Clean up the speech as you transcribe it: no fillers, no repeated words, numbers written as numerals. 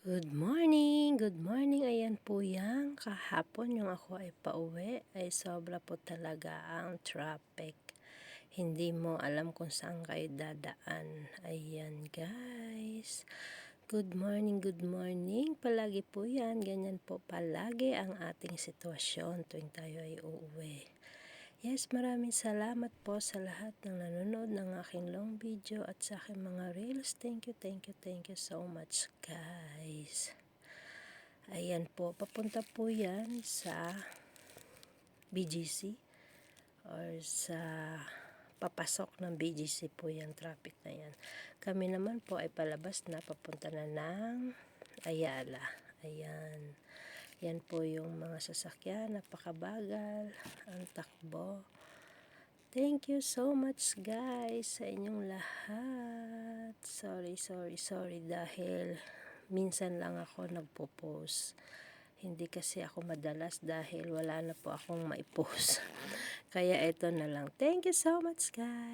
Good morning, good morning. Ayan po yan. Kahapon yung ako ay pauwi ay sobra po talaga ang traffic. Hindi mo alam kung saan kayo dadaan. Ayan guys. Good morning, good morning. Palagi po yan. Ganyan po palagi ang ating sitwasyon tuwing tayo ay uuwi. Yes, maraming salamat po sa lahat ng nanonood ng aking long video at sa aking mga reels. Thank you so much guys. Ayan po, papunta po yan sa BGC or sa papasok ng BGC po yung traffic na yan. Kami naman po ay palabas na papunta na ng Ayala. Ayan. Yan po yung mga sasakyan, napakabagal ang takbo. Thank you so much guys sa inyong lahat. Sorry dahil minsan lang ako nagpo-post. Hindi kasi ako madalas dahil wala na po akong maipost. Kaya ito na lang. Thank you so much guys.